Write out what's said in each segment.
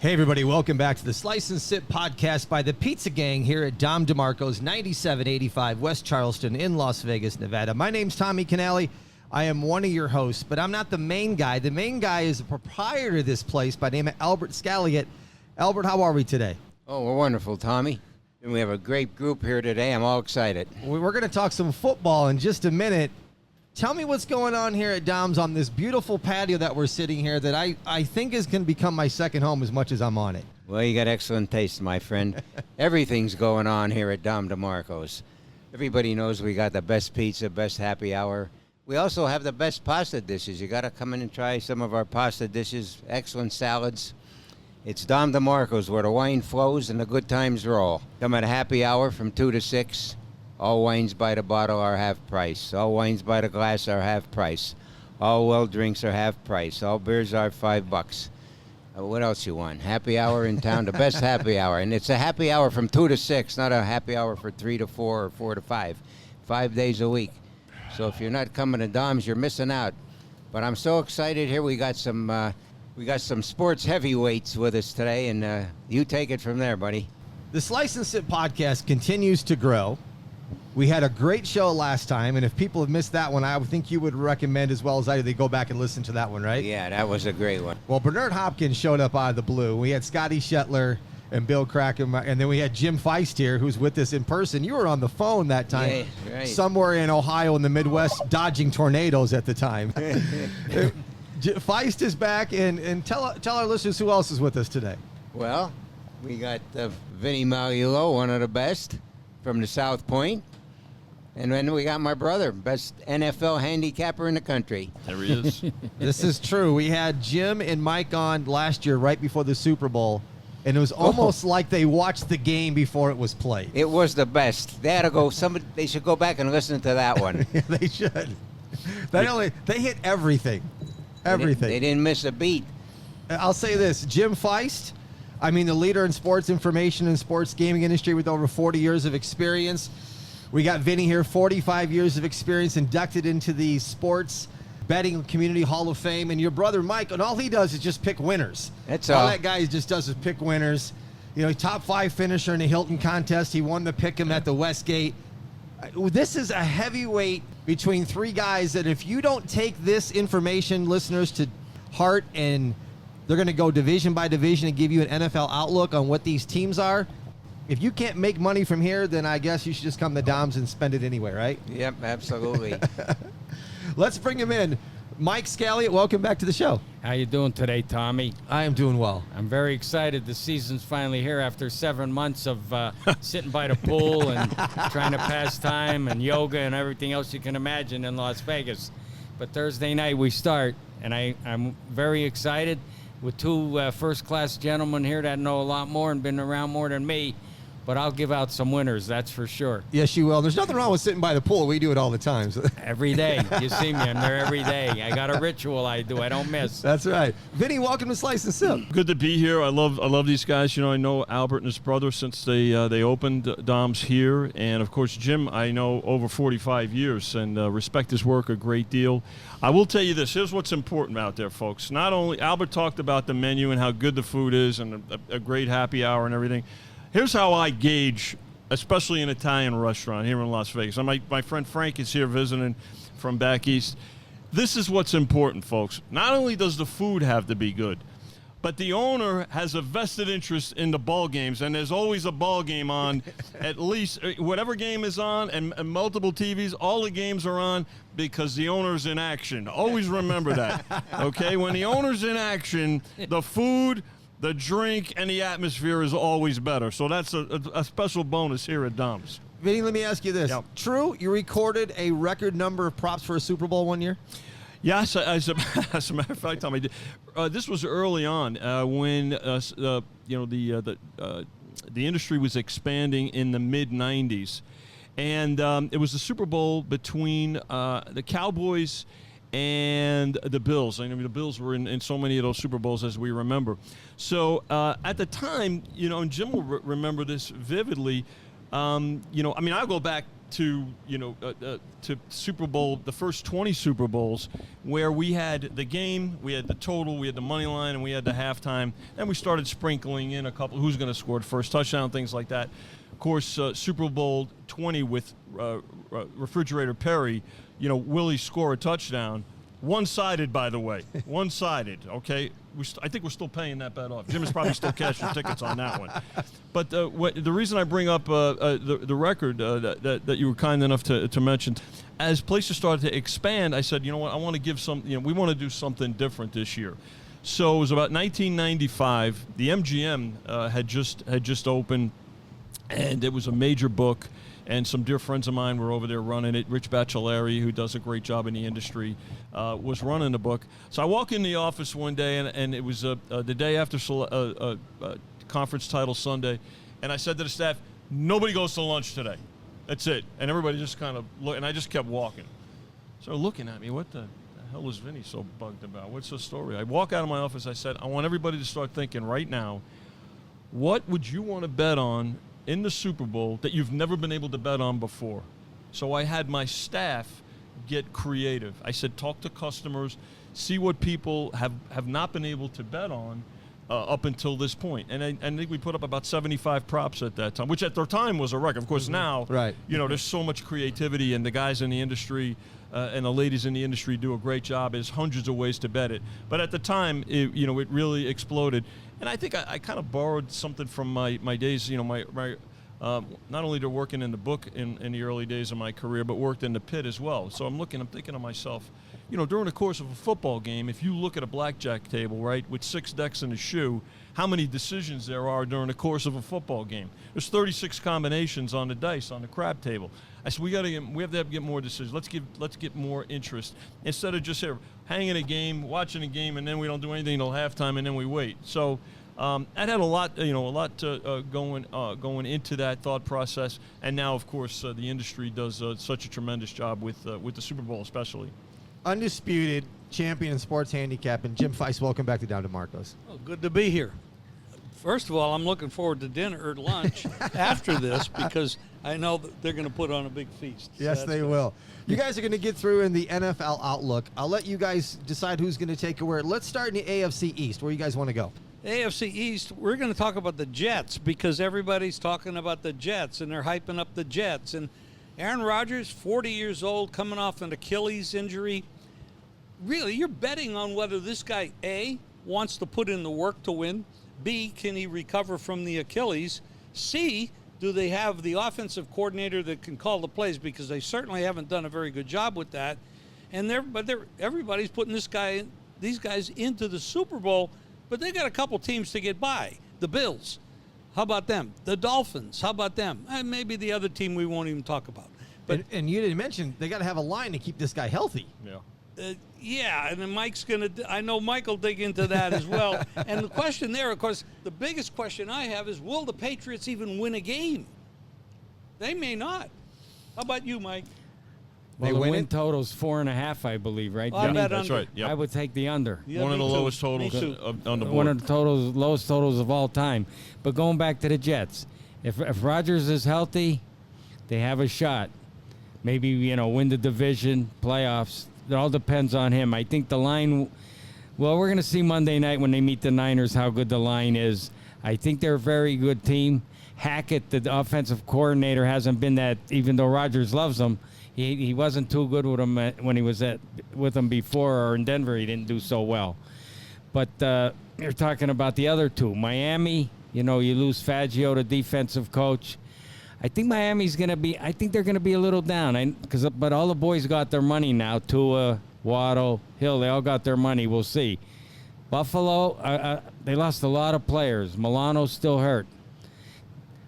Hey, everybody. Welcome back to the Slice and Sip podcast by the Pizza Gang here at Dom DeMarco's 9785 West Charleston in Las Vegas, Nevada. My name's Tommy Canale. I am one of your hosts, but I'm not the main guy. The main guy is a proprietor of this place by the name of Albert Scalliot. Albert, how are we today? Oh, we're wonderful, Tommy. And we have a great group here today. I'm all excited. We're going to talk some football in just a minute. Tell me what's going on here at Dom's on this beautiful patio that we're sitting here that I think is going to become my second home as much as I'm on it. Well, you got excellent taste, my friend. Everything's going on here at Dom DeMarco's. Everybody knows we got the best pizza, best happy hour. We also have the best pasta dishes. You got to come in and try some of our pasta dishes, excellent salads. It's Dom DeMarco's where the wine flows and the good times roll. Come at a happy hour from 2 to 6. All wines by the bottle are half price. All wines by the glass are half price. All well drinks are half price. All beers are $5. What else you want? Happy hour in town, the best happy hour. And it's a happy hour from 2 to 6, not a happy hour for 3 to 4 or 4 to 5. 5 days a week. So if you're not coming to Dom's, you're missing out. But I'm so excited here. We got some sports heavyweights with us today, and you take it from there, buddy. The Slice and Sip podcast continues to grow. We had a great show last time, and if people have missed that one, I would think you would recommend as well as I do they go back and listen to that one, right? Yeah, that was a great one. Well, Bernard Hopkins showed up out of the blue. We had Scotty Shetler and Bill Kraken, and then we had Jim Feist here, who's with us in person. You were on the phone that time, yeah, right. Somewhere in Ohio in the Midwest, dodging tornadoes at the time. Feist is back, and tell our listeners who else is with us today. Well, we got Vinny Magliulo, one of the best from the South Point. And then we got my brother, best NFL handicapper in the country. There he is. This is true. We had Jim and Mike on last year right before the Super Bowl, and it was almost like they watched the game before it was played. It was the best. They had to go. They should go back and listen to that one. Yeah, they should. They hit everything. Everything. They didn't miss a beat. I'll say this, Jim Feist, I mean the leader in sports information and sports gaming industry with over 40 years of experience. We got Vinny here, 45 years of experience, inducted into the Sports Betting Community Hall of Fame. And your brother, Mike, and all he does is just pick winners. That's all. All that guy just does is pick winners. You know, top 5 finisher in the Hilton contest. He won the Pick'em at the Westgate. This is a heavyweight between 3 guys that if you don't take this information, listeners, to heart, and they're going to go division by division and give you an NFL outlook on what these teams are. If you can't make money from here, then I guess you should just come to Dom's and spend it anyway, right? Yep, absolutely. Let's bring him in. Mike Scalliot, welcome back to the show. How you doing today, Tommy? I am doing well. I'm very excited. The season's finally here after 7 months of sitting by the pool and trying to pass time and yoga and everything else you can imagine in Las Vegas. But Thursday night we start, and I'm very excited with 2 first-class gentlemen here that know a lot more and been around more than me. But I'll give out some winners, that's for sure. Yes, you will. There's nothing wrong with sitting by the pool. We do it all the time. So. Every day. You see me. I'm there every day. I got a ritual I do. I don't miss. That's right. Vinny, welcome to Slice and Sip. Good to be here. I love these guys. You know, I know Albert and his brother since they opened Dom's here. And, of course, Jim, I know over 45 years and respect his work a great deal. I will tell you this. Here's what's important out there, folks. Not only Albert talked about the menu and how good the food is and a great happy hour and everything. Here's how I gauge, especially an Italian restaurant here in Las Vegas. My friend Frank is here visiting from back east. This is what's important, folks. Not only does the food have to be good, but the owner has a vested interest in the ball games, and there's always a ball game on, at least whatever game is on, and multiple TVs, all the games are on because the owner's in action. Always remember that, okay? When the owner's in action, the food, the drink, and the atmosphere is always better. So that's a special bonus here at Dom's. Vinny, let me ask you this. Yep. True, you recorded a record number of props for a Super Bowl one year? Yes, as a matter of fact, Tom, I did. This was early on when the industry was expanding in the mid-'90s. And it was the Super Bowl between the Cowboys and the Bills. I mean, the Bills were in so many of those Super Bowls as we remember. So at the time, and Jim will remember this vividly, I mean, I'll go back to to Super Bowl, the first 20 Super Bowls, where we had the game, we had the total, we had the money line, and we had the halftime. Then we started sprinkling in a couple who's going to score the first touchdown, things like that. Of course, Super Bowl 20 with Refrigerator Perry, Willie score a touchdown. One-sided, by the way. One-sided, okay? I think we're still paying that bet off. Jim is probably still cashing tickets on that one. But the reason I bring up the record that you were kind enough to mention, as places started to expand, I said, you know what, I want to give we want to do something different this year. So it was about 1995. The MGM had just opened, and it was a major book. And some dear friends of mine were over there running it. Rich Baccelari, who does a great job in the industry, was running the book. So I walk in the office one day, and it was the day after conference title Sunday, and I said to the staff, nobody goes to lunch today. That's it. And everybody just kind of looked, and I just kept walking. So they're looking at me, what the hell is Vinny so bugged about? What's the story? I walk out of my office, I said, I want everybody to start thinking right now, what would you want to bet on in the Super Bowl that you've never been able to bet on before? So I had my staff get creative. I said, talk to customers, see what people have not been able to bet on up until this point. And I think we put up about 75 props at that time, which at their time was a record. Of course, now, right. There's so much creativity, and the guys in the industry and the ladies in the industry do a great job. There's hundreds of ways to bet it. But at the time, it really exploded. And I think I kind of borrowed something from my days, my not only to working in the book in the early days of my career, but worked in the pit as well. So I'm thinking to myself, during the course of a football game, if you look at a blackjack table, right, with 6 decks in a shoe, how many decisions there are during the course of a football game? There's 36 combinations on the dice on the crab table. I said we have to get more decisions. Let's get more interest instead of just here hanging a game, watching a game, and then we don't do anything until halftime, and then we wait. So that had a lot going into that thought process. And now, of course, the industry does such a tremendous job with the Super Bowl, especially. Undisputed champion in sports handicap, and Jim Feist, welcome back to Down to Marcos. Oh, good to be here. First of all, I'm looking forward to dinner or lunch after this because I know that they're going to put on a big feast. Yes, they will. You guys are going to get through in the NFL Outlook. I'll let you guys decide who's going to take a word. Let's start in the AFC East. Where you guys want to go? AFC East, we're going to talk about the Jets because everybody's talking about the Jets and they're hyping up the Jets. And Aaron Rodgers, 40 years old, coming off an Achilles injury. Really, you're betting on whether this guy, A, wants to put in the work to win, B, can he recover from the Achilles, C, do they have the offensive coordinator that can call the plays, because they certainly haven't done a very good job with that. And everybody's putting these guys into the Super Bowl, but they got a couple teams to get by. The Bills, how about them? The Dolphins, how about them? And maybe the other team we won't even talk about. But and you didn't mention they got to have a line to keep this guy healthy. Yeah. Yeah, and then Mike's going to – I know Mike will dig into that as well. And the question there, of course, the biggest question I have is, will the Patriots even win a game? They may not. How about you, Mike? Well, the win total's 4.5, I believe, right? Well, Yeah, that's right. Yep. I would take the under. Yeah, One of the me too. lowest totals Me too. on the board. One of the lowest totals of all time. But going back to the Jets, if Rodgers is healthy, they have a shot. Maybe, win the division, playoffs. It all depends on him. I think the line, well, we're going to see Monday night when they meet the Niners how good the line is. I think they're a very good team. Hackett, the offensive coordinator, hasn't been that, even though Rodgers loves him, he wasn't too good with him when he was with him before, or in Denver he didn't do so well. But you're talking about the other two. Miami, you lose Fangio, the defensive coach. I think Miami's going to be – I think they're going to be a little down. But all the boys got their money now. Tua, Waddle, Hill, they all got their money. We'll see. Buffalo, they lost a lot of players. Milano's still hurt.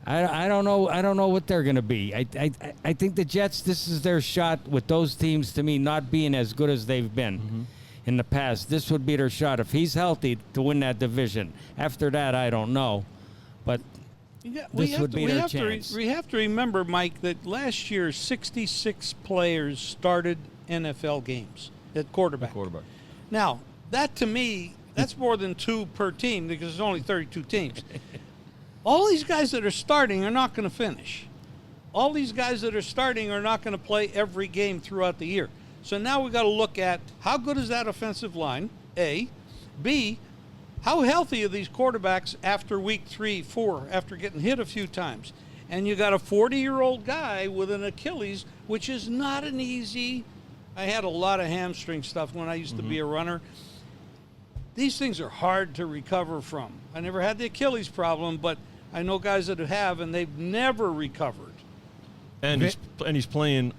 I don't know. I don't know what they're going to be. I think the Jets, this is their shot with those teams, to me, not being as good as they've been in the past. This would be their shot if he's healthy to win that division. After that, I don't know. But – this would be their chance. We have to remember, Mike, that last year 66 players started NFL games at quarterback. Now, that to me, that's more than 2 per team because there's only 32 teams. All these guys that are starting are not going to finish. all these guys that are starting are not going to play every game throughout the year. So now we got to look at how good is that offensive line, A. B, how healthy are these quarterbacks after week 3, 4, after getting hit a few times? And you got a 40-year-old guy with an Achilles, which is not an easy. I had a lot of hamstring stuff when I used to be a runner. These things are hard to recover from. I never had the Achilles problem, but I know guys that have, and they've never recovered. And he's playing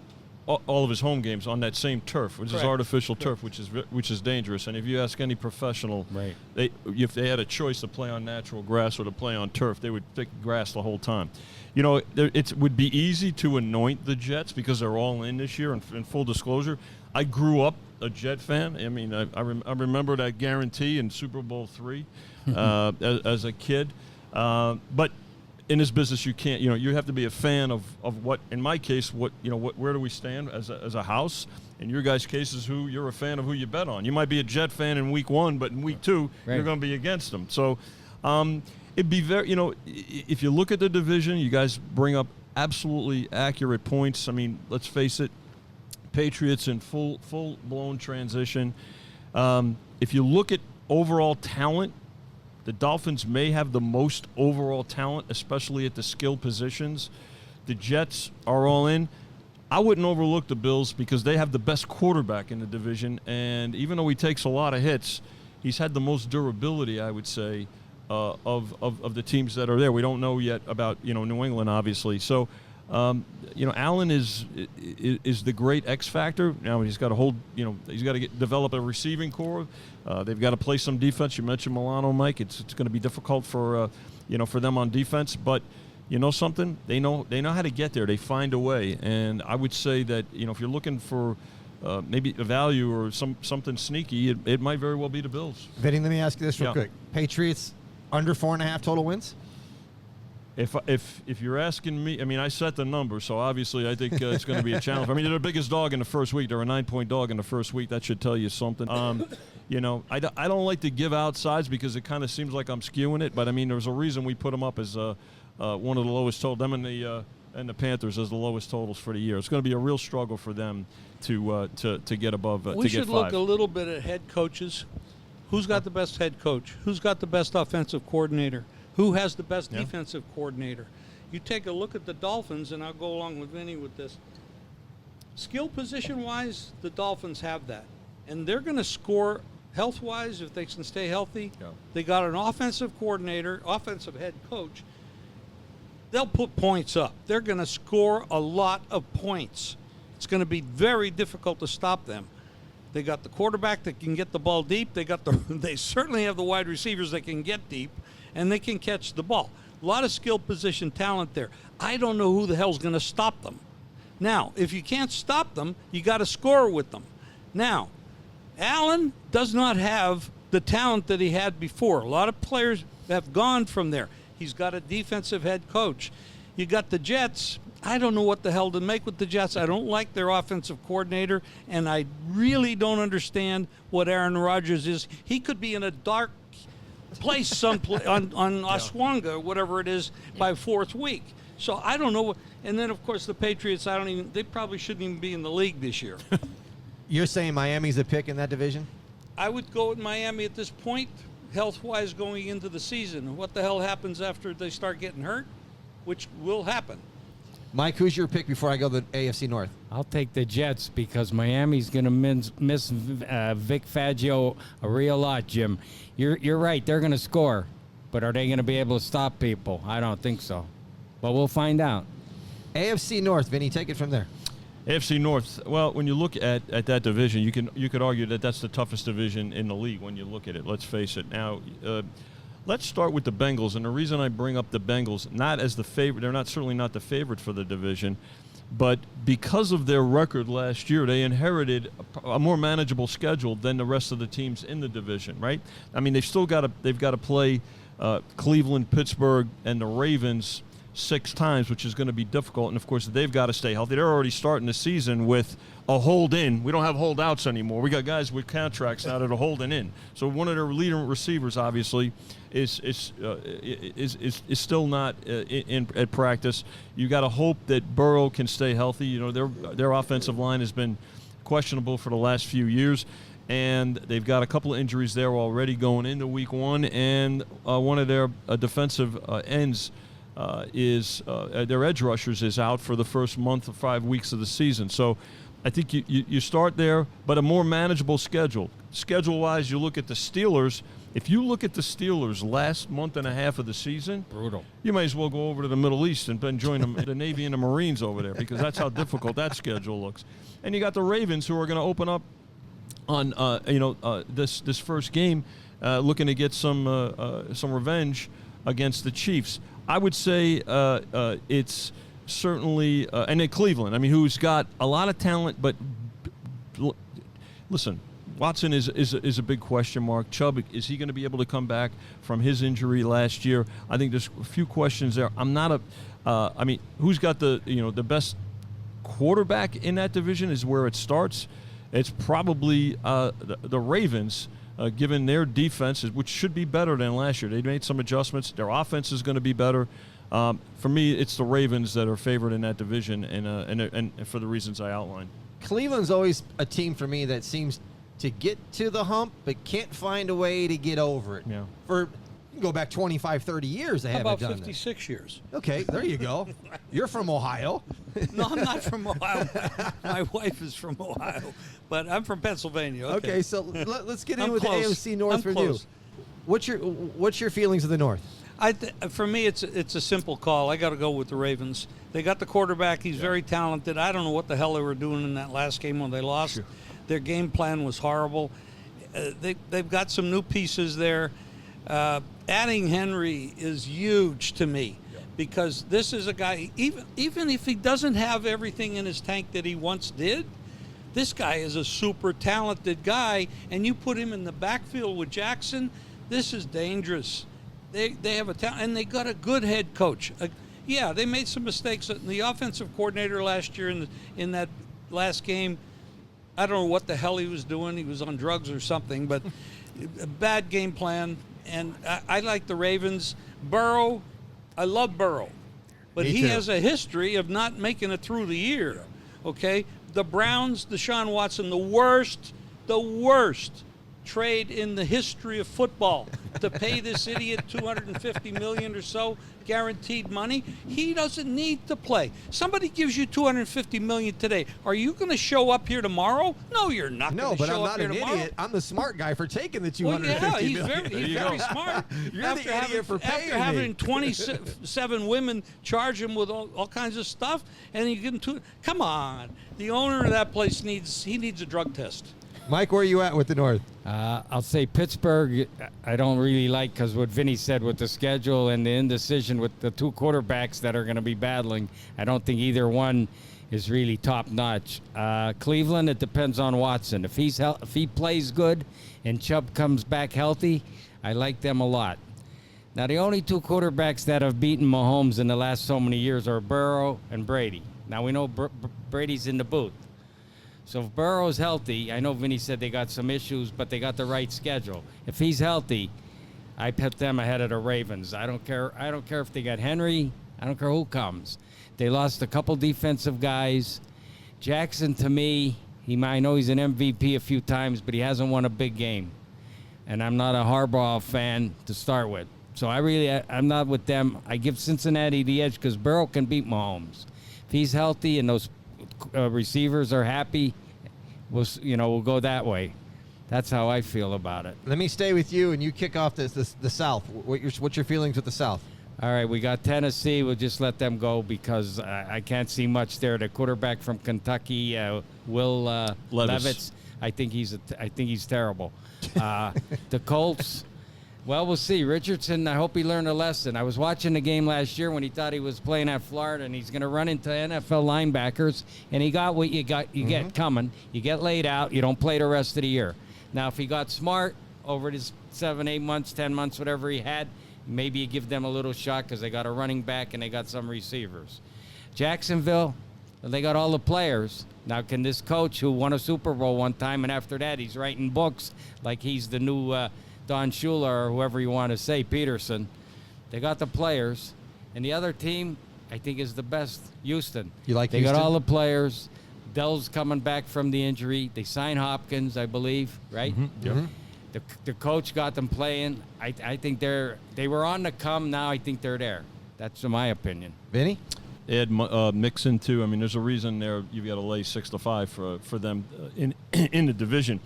all of his home games on that same turf, which is artificial turf, which is dangerous. And if you ask any professional, right, if they had a choice to play on natural grass or to play on turf, they would pick grass the whole time. You know, it would be easy to anoint the Jets because they're all in this year. And in full disclosure, I grew up a Jet fan. I mean, I remember that guarantee in Super Bowl III as a kid. But in this business, you can't. You know, you have to be a fan of what. In my case, where do we stand as a house? In your guys' cases, who you're a fan of, who you bet on. You might be a Jet fan in week 1, but in week 2, you're going to be against them. So, it'd be very. You know, if you look at the division, you guys bring up absolutely accurate points. I mean, let's face it, Patriots in full blown transition. If you look at overall talent, the Dolphins may have the most overall talent, especially at the skill positions. The Jets are all in. I wouldn't overlook the Bills because they have the best quarterback in the division, and even though he takes a lot of hits, he's had the most durability, I would say, of the teams that are there. We don't know yet about New England, obviously. So, Allen is the great X factor. Now he's got to hold. He's got to develop a receiving core. They've got to play some defense. You mentioned Milano, Mike. It's going to be difficult for them on defense. But you know something? They know how to get there. They find a way. And I would say that if you're looking for maybe a value or something sneaky, it might very well be the Bills. Vinny, let me ask you this real quick. Patriots under 4.5 total wins? If you're asking me, I mean, I set the number, so obviously I think it's going to be a challenge. I mean, they're the biggest dog in the first week. They're a 9-point dog in the first week. That should tell you something. I don't like to give out sides because it kind of seems like I'm skewing it, but I mean, there's a reason we put them up as one of the lowest total. Them and the Panthers as the lowest totals for the year. It's going to be a real struggle for them to get above. We should look a little bit at head coaches. Who's got the best head coach? Who's got the best offensive coordinator? Who has the best defensive coordinator? You take a look at the Dolphins, and I'll go along with Vinny with this. Skill position-wise, the Dolphins have that. And they're going to score health-wise if they can stay healthy. Yeah. They got an offensive coordinator, offensive head coach. They'll put points up. They're going to score a lot of points. It's going to be very difficult to stop them. They got the quarterback that can get the ball deep. They certainly have the wide receivers that can get deep. And they can catch the ball. A lot of skill position talent there. I don't know who the hell's going to stop them. Now, if you can't stop them, you got to score with them. Now, Allen does not have the talent that he had before. A lot of players have gone from there. He's got a defensive head coach. You got the Jets. I don't know what the hell to make with the Jets. I don't like their offensive coordinator, and I really don't understand what Aaron Rodgers is. He could be in a dark place someplace on Oswanga or whatever it is by fourth week. So I don't know. And then, of course, the Patriots, they probably shouldn't even be in the league this year. You're saying Miami's a pick in that division? I would go with Miami at this point, health-wise, going into the season. What the hell happens after they start getting hurt, which will happen. Mike, who's your pick before I go to the AFC North? I'll take the Jets because Miami's going to miss Vic Fangio a real lot, Jim. You're right. They're going to score. But are they going to be able to stop people? I don't think so. But we'll find out. AFC North, Vinny, take it from there. AFC North, well, when you look at that division, you could argue that that's the toughest division in the league when you look at it. Let's face it. Now, let's start with the Bengals, and the reason I bring up the Bengals, not as the favorite, they're certainly not the favorite for the division, but because of their record last year, they inherited a more manageable schedule than the rest of the teams in the division, right? I mean, they've got to play Cleveland, Pittsburgh, and the Ravens 6 times, which is going to be difficult. And, of course, they've got to stay healthy. They're already starting the season with a hold-in. We don't have holdouts anymore. We got guys with contracts now that are holding in. So one of their leading receivers, obviously, is still not at practice. You got to hope that Burrow can stay healthy. You know, their offensive line has been questionable for the last few years, and they've got a couple of injuries there already going into week 1, and one of their defensive ends their edge rushers is out for the first month or 5 weeks of the season. So I think you start there, but a more manageable schedule. Schedule-wise, you look at the Steelers. If you look at the Steelers last month and a half of the season, Brutal. You might as well go over to the Middle East and join the Navy and the Marines over there, because that's how difficult that schedule looks. And you got the Ravens, who are going to open up on this first game, looking to get some revenge against the Chiefs. I would say it's certainly and then Cleveland. I mean, who's got a lot of talent, but listen, Watson is a big question mark. Chubb, is he going to be able to come back from his injury last year? I think there's a few questions there. I'm not I mean, who's got the best quarterback in that division is where it starts. It's probably the Ravens. Given their defense, which should be better than last year. They made some adjustments. Their offense is going to be better. For me, it's the Ravens that are favored in that division, and for the reasons I outlined. Cleveland's always a team for me that seems to get to the hump, but can't find a way to get over it. Yeah. You can go back 25, 30 years, they How haven't about done 56 years? that. Okay, there you go. You're from Ohio. No, I'm not from Ohio. My wife is from Ohio, but I'm from Pennsylvania. Okay, so let's get in I'm with close. the AFC North I'm for close. you. What's your feelings of the North? For me, it's a simple call. I got to go with the Ravens. They got the quarterback. He's very talented. I don't know what the hell they were doing in that last game when they lost. Sure. Their game plan was horrible. They've got some new pieces there. Adding Henry is huge to me, because this is a guy, even if he doesn't have everything in his tank that he once did, this guy is a super talented guy, and you put him in the backfield with Jackson, this is dangerous. They have a talent, and they got a good head coach. Yeah, they made some mistakes. The offensive coordinator last year in that last game, I don't know what the hell he was doing. He was on drugs or something, but a bad game plan. And I like the Ravens. Burrow, I love Burrow, but Me he too. has a history of not making it through the year. Okay, the Browns, Deshaun Watson, the worst trade in the history of football to pay this idiot $250 million or so guaranteed money. He doesn't need to play. Somebody gives you $250 million today. Are you going to show up here tomorrow? No, you're not. No, but I'm show up not here an tomorrow. idiot. I'm the smart guy for taking the $250 Well, yeah, he's million. very, he's very smart. You're the idiot for paying after having me. 27 women charge him with all kinds of stuff, and you give him two. Come on, the owner of that place needs a drug test. Mike, where are you at with the North? I'll say Pittsburgh, I don't really like, because what Vinny said with the schedule and the indecision with the two quarterbacks that are going to be battling, I don't think either one is really top notch. Cleveland, it depends on Watson. If he plays good and Chubb comes back healthy, I like them a lot. Now, the only two quarterbacks that have beaten Mahomes in the last so many years are Burrow and Brady. Now, we know Brady's in the booth. So if Burrow's healthy, I know Vinny said they got some issues, but they got the right schedule. If he's healthy, I put them ahead of the Ravens. I don't care if they got Henry. I don't care who comes. They lost a couple defensive guys. Jackson, to me, I know he's an MVP a few times, but he hasn't won a big game. And I'm not a Harbaugh fan to start with. So I'm not with them. I give Cincinnati the edge because Burrow can beat Mahomes. If he's healthy and those receivers are happy, we'll go that way. That's how I feel about it. Let me stay with you, and you kick off the South. What's your feelings with the South? All right, we got Tennessee. We'll just let them go because I can't see much there. The quarterback from Kentucky, Will Levis. I think he's terrible. The Colts. Well, we'll see. Richardson, I hope he learned a lesson. I was watching the game last year when he thought he was playing at Florida, and he's going to run into NFL linebackers, and he got what you get coming. You get laid out. You don't play the rest of the year. Now, if he got smart over his 7, 8 months, 10 months, whatever he had, maybe you give them a little shot because they got a running back and they got some receivers. Jacksonville, they got all the players. Now, can this coach who won a Super Bowl one time and after that he's writing books like he's the new Don Shula or whoever you want to say, Peterson, they got the players. And the other team, I think, is the best, Houston. You like They Houston? got all the players. Dell's coming back from the injury. They signed Hopkins, I believe, right? The coach got them playing. I think they were on the come. Now I think they're there. That's my opinion. Vinny? Add Mixon too. I mean, there's a reason there you've got to lay 6-5 for them in the division.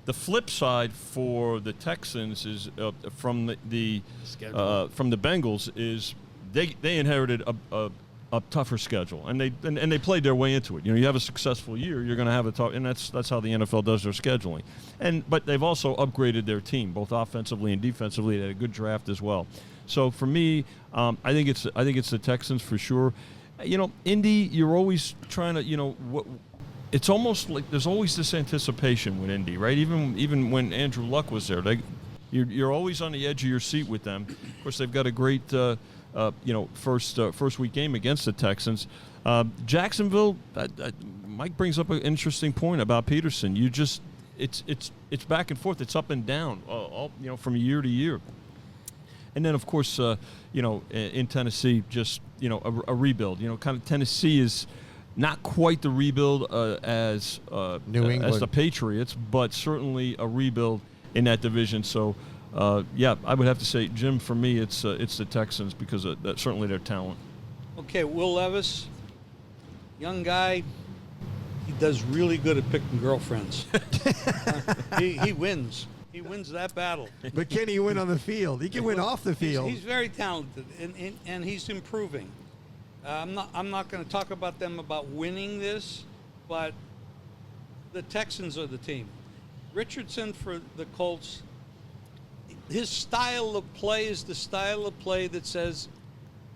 The flip side for the Texans is from the Bengals is they inherited a tougher schedule, and they played their way into it. You know, you have a successful year, you're going to have a tough, and that's how the NFL does their scheduling. But they've also upgraded their team both offensively and defensively. They had a good draft as well. So for me, I think it's the Texans for sure. You know, Indy, you're always trying to, it's almost like there's always this anticipation with Indy, right? Even when Andrew Luck was there, you're always on the edge of your seat with them. Of course, they've got a great, first week game against the Texans. Jacksonville, Mike brings up an interesting point about Peterson. It's back and forth. It's up and down, from year to year. And then, of course, in Tennessee, just, a rebuild. Kind of Tennessee is not quite the rebuild as New England, as the Patriots, but certainly a rebuild in that division. So, I would have to say, Jim, for me, it's the Texans because of certainly their talent. Okay, Will Levis, young guy. He does really good at picking girlfriends. He wins. He wins that battle. But can he win on the field? He can win off the field. He's very talented, and he's improving. I'm not going to talk about them about winning this, but the Texans are the team. Richardson for the Colts, his style of play is the style of play that says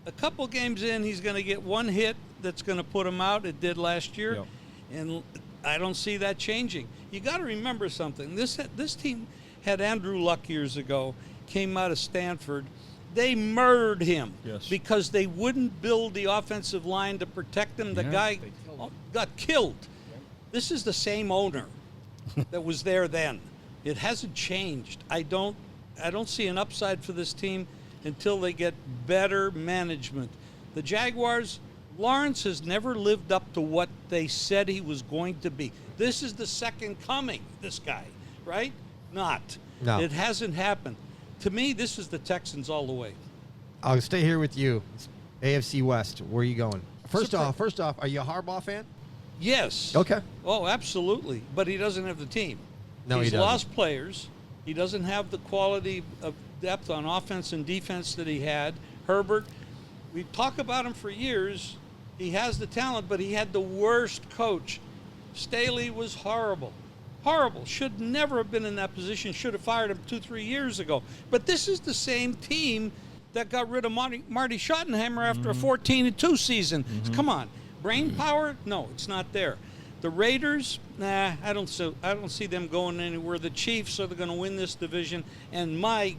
a couple games in, he's going to get one hit that's going to put him out. It did last year. Yep. And I don't see that changing. You got to remember something. This team had Andrew Luck years ago, came out of Stanford. They murdered him because they wouldn't build the offensive line to protect him. The guy got killed. This is the same owner that was there then. It hasn't changed. I don't see an upside for this team until they get better management. The Jaguars, Lawrence has never lived up to what they said he was going to be. This is the second coming, this guy, right? Not. No. It hasn't happened. To me, this is the Texans all the way. I'll stay here with you. AFC West, where are you going? First off, are you a Harbaugh fan? Yes. Okay. Oh, absolutely. But he doesn't have the team. No, he He's doesn't. lost players. He doesn't have the quality of depth on offense and defense that he had. Herbert, we talk about him for years. He has the talent, but he had the worst coach. Staley was horrible. Horrible. Should never have been in that position. Should have fired him 2-3 years ago. But this is the same team that got rid of Marty Schottenheimer after a 14-2 season. Come on. Brain power? No, it's not there. The Raiders, I don't see them going anywhere. The Chiefs are going to win this division. And my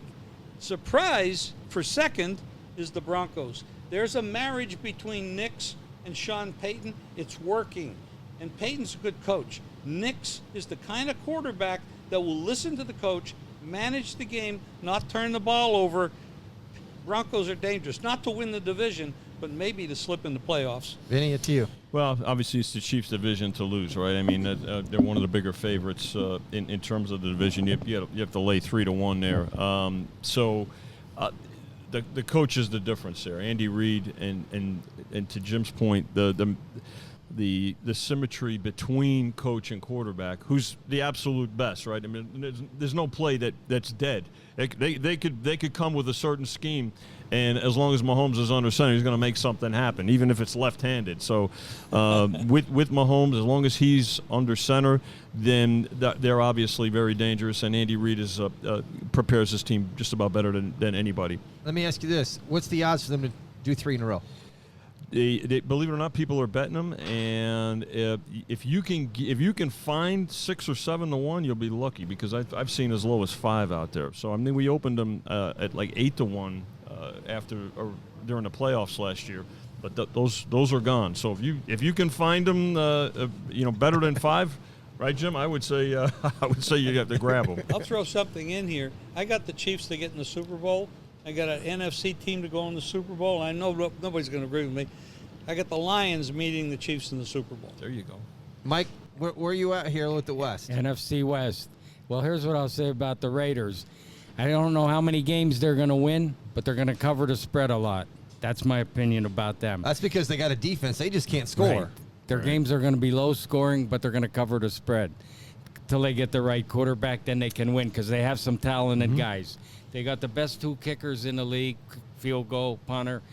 surprise for second is the Broncos. There's a marriage between Nix and Sean Payton. It's working. And Payton's a good coach. Nix is the kind of quarterback that will listen to the coach, manage the game, not turn the ball over. Broncos are dangerous, not to win the division, but maybe to slip in the playoffs. Vinny, it's you. Well, obviously it's the Chiefs' division to lose, right? I mean, they're one of the bigger favorites in terms of the division. You have to lay 3-1 there. The coach is the difference there. Andy Reid and to Jim's point, the symmetry between coach and quarterback, who's the absolute best, right? I mean, there's no play that's dead. They could come with a certain scheme, and as long as Mahomes is under center, he's going to make something happen, even if it's left-handed. So with Mahomes, as long as he's under center, then they're obviously very dangerous, and Andy Reid prepares his team just about better than anybody. Let me ask you this. What's the odds for them to do 3 in a row? They believe it or not, people are betting them, and if you can find 6 or 7 to 1, you'll be lucky, because I've seen as low as 5 out there. So I mean, we opened them at like 8 to 1 during the playoffs last year. But those are gone. So if you can find them, better than 5, right, Jim? I would say you have to grab them. I'll throw something in here. I got the Chiefs to get in the Super Bowl. I got an NFC team to go in the Super Bowl. I know nobody's going to agree with me. I got the Lions meeting the Chiefs in the Super Bowl. There you go. Mike, where are you at here with the West? NFC West. Well, here's what I'll say about the Raiders. I don't know how many games they're going to win, but they're going to cover the spread a lot. That's my opinion about them. That's because they got a defense. They just can't score. Right. Their games are going to be low scoring, but they're going to cover the spread. Till they get the right quarterback, then they can win because they have some talented guys. They got the best 2 kickers in the league, field goal, punter.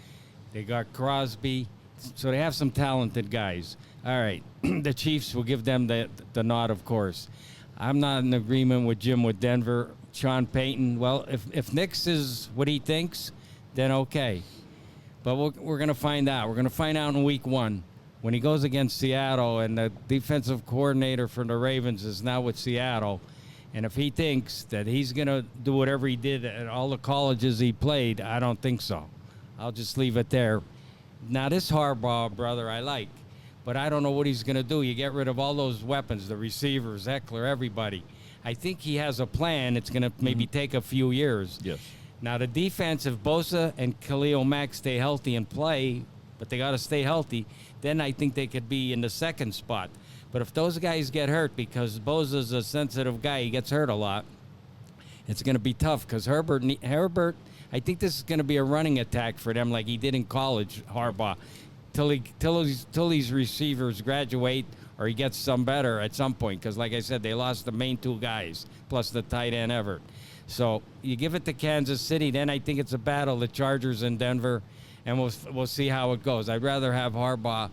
They got Crosby. So they have some talented guys. All right. The Chiefs will give them the nod, of course. I'm not in agreement with Jim with Denver. Sean Payton, well, if Nick's is what he thinks, then okay. But we're going to find out. We're going to find out in week 1 when he goes against Seattle, and the defensive coordinator for the Ravens is now with Seattle. And if he thinks that he's going to do whatever he did at all the colleges he played, I don't think so. I'll just leave it there. Now, this Harbaugh brother I like, but I don't know what he's going to do. You get rid of all those weapons, the receivers, Eckler, everybody. I think he has a plan. It's going to maybe take a few years. Yes. Now, the defense, if Bosa and Khalil Mack stay healthy and play, but they got to stay healthy, then I think they could be in the second spot. But if those guys get hurt, because Bosa's a sensitive guy, he gets hurt a lot, it's going to be tough because Herbert, I think this is going to be a running attack for them like he did in college, Harbaugh, till these receivers graduate or he gets some better at some point because, like I said, they lost the main 2 guys plus the tight end Everett. So you give it to Kansas City, then I think it's a battle, the Chargers and Denver, and we'll see how it goes. I'd rather have Harbaugh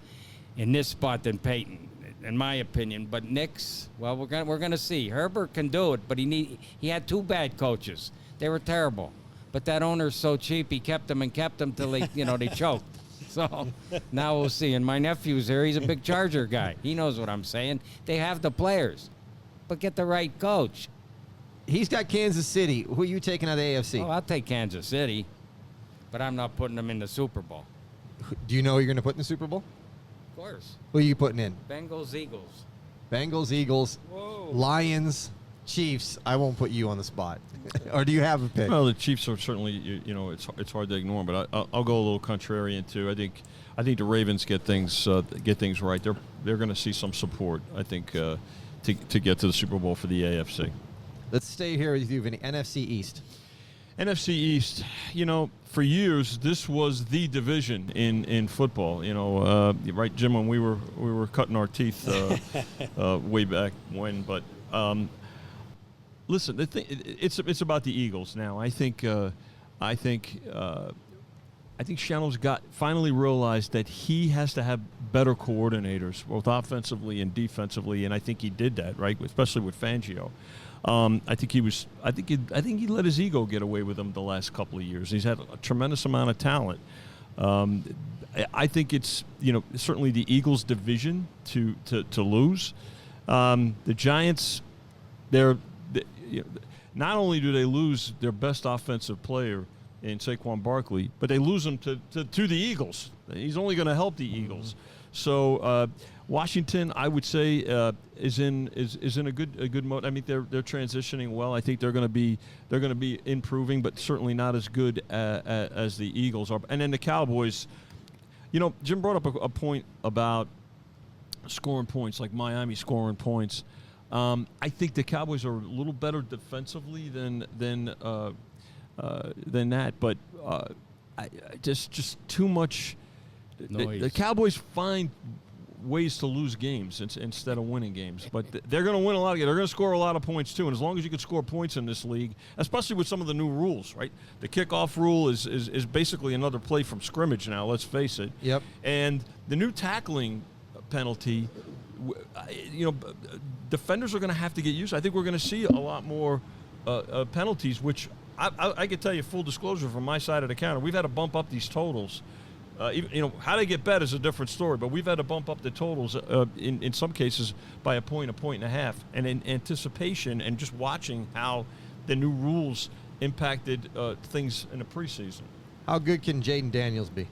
in this spot than Peyton, in my opinion. But Knicks, well, we're gonna see. Herbert can do it, but he had 2 bad coaches. They were terrible. But that owner's so cheap, he kept them till they they choked. So now we'll see. And my nephew's here. He's a big Charger guy. He knows what I'm saying. They have the players, but get the right coach. He's got Kansas City. Who are you taking out of the AFC? Oh, I'll take Kansas City, but I'm not putting them in the Super Bowl. Do you know who you're going to put in the Super Bowl? Of course. Who are you putting in? Bengals, Eagles. Bengals, Eagles, Whoa. Lions, Chiefs. I won't put you on the spot. Or do you have a pick? Well, the Chiefs are certainly, it's hard to ignore, but I'll go a little contrarian too. I think the Ravens get things right. They're going to see some support, I think, to get to the Super Bowl for the AFC. Let's stay here with you, Vinny. NFC East. NFC East, for years this was the division in football. Right, Jim, when we were cutting our teeth way back when. But listen, it's about the Eagles now. I think Shannon's finally realized that he has to have better coordinators, both offensively and defensively, and I think he did that, right, especially with Fangio. I think he let his ego get away with him the last couple of years. He's had a tremendous amount of talent. I think it's certainly the Eagles' division to lose. The Giants, not only do they lose their best offensive player in Saquon Barkley, but they lose him to the Eagles. He's only going to help the Eagles. So Washington, I would say, is in a good mode. I mean, they're transitioning well. I think they're going to be improving, but certainly not as good as the Eagles are. And then the Cowboys, Jim brought up a point about scoring points, like Miami scoring points. I think the Cowboys are a little better defensively than that, but just too much. The Cowboys find ways to lose games instead of winning games, but they're going to win a lot of games. They're going to score a lot of points too, and as long as you can score points in this league, especially with some of the new rules, right? The kickoff rule is basically another play from scrimmage now. Let's face it. Yep. And the new tackling penalty, defenders are going to have to get used. I think we're going to see a lot more penalties, which I can tell you, full disclosure from my side of the counter, we've had to bump up these totals. How they get bet is a different story, but we've had to bump up the totals in some cases by a point and a half. And in anticipation and just watching how the new rules impacted things in the preseason. How good can Jaden Daniels be?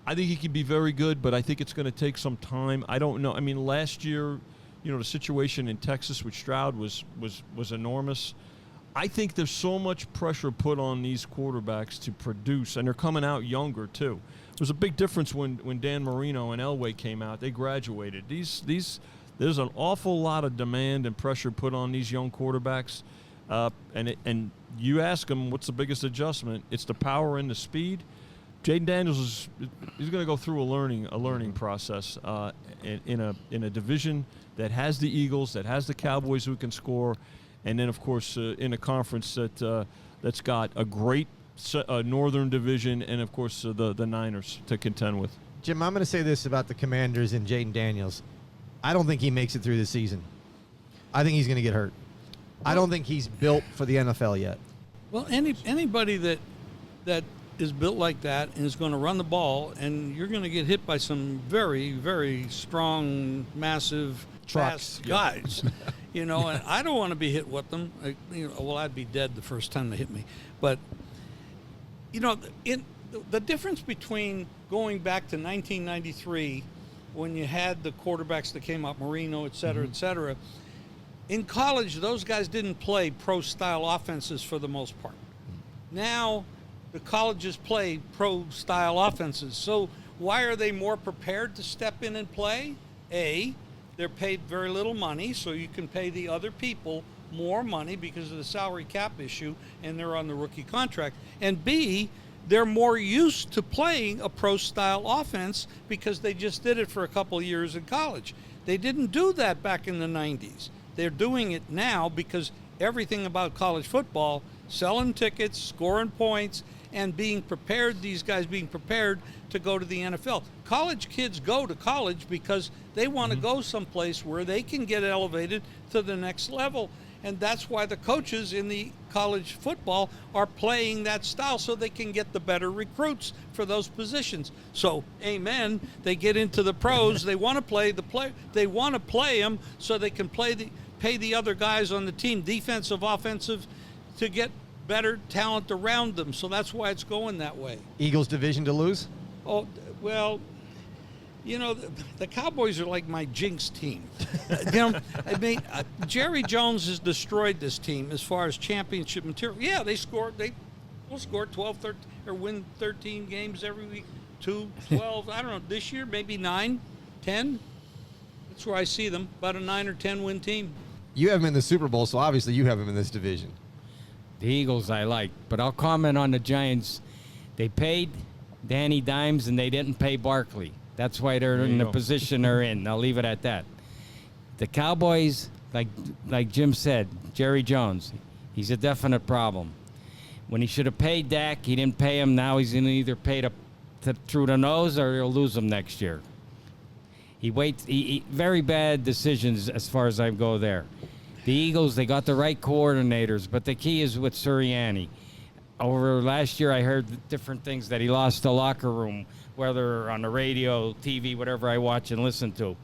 I think he can be very good, but I think it's going to take some time. I don't know. I mean, last year, the situation in Texas with Stroud was enormous. I think there's so much pressure put on these quarterbacks to produce, and they're coming out younger too. There's a big difference when Dan Marino and Elway came out. They graduated. There's an awful lot of demand and pressure put on these young quarterbacks, and you ask them what's the biggest adjustment. It's the power and the speed. Jaden Daniels he's going to go through a learning process in a division that has the Eagles, that has the Cowboys who can score, and then of course in a conference that's got a great Northern division, and of course the Niners to contend with. Jim, I'm going to say this about the Commanders and Jaden Daniels. I don't think he makes it through the season. I think he's going to get hurt. I don't think he's built for the NFL yet. Well, anybody that is built like that and is going to run the ball, and you're going to get hit by some very, very strong, massive, Trucks. fast guys. And I don't want to be hit with them. I'd be dead the first time they hit me. But, the difference between going back to 1993 when you had the quarterbacks that came up, Marino, et cetera, in college, those guys didn't play pro-style offenses for the most part. Now, the colleges play pro-style offenses. So why are they more prepared to step in and play? A, they're paid very little money, so you can pay the other people more money because of the salary cap issue, and they're on the rookie contract. And B, they're more used to playing a pro-style offense because they just did it for a couple of years in college. They didn't do that back in the 90s. They're doing it now because everything about college football, selling tickets, scoring points, and being prepared, these guys being prepared to go to the NFL. College kids go to college because they want to go someplace where they can get elevated to the next level. And that's why the coaches in the college football are playing that style so they can get the better recruits for those positions. So, amen, they get into the pros. They want to play they want to play them so they can pay the other guys on the team, defensive, offensive, to get better talent around them. So that's why it's going that way. Eagles division to lose? Oh, well, the Cowboys are like my jinx team. Jerry Jones has destroyed this team as far as championship material. Yeah, they will score 12, 13, or win 13 games every week, 2, 12, I don't know, this year maybe 9, 10. That's where I see them, about a 9 or 10 win team. You have him in the Super Bowl, so obviously you have him in this division. The Eagles I like, but I'll comment on the Giants. They paid Danny Dimes and they didn't pay Barkley. That's why they're in the position they're in. I'll leave it at that. The Cowboys, like Jim said, Jerry Jones, he's a definite problem. When he should have paid Dak, he didn't pay him. Now he's going to either pay through the nose or he'll lose him next year. He very bad decisions as far as I go there. The Eagles, they got the right coordinators, but the key is with Sirianni. Over last year, I heard different things that he lost the locker room, whether on the radio, TV, whatever I watch and listen to.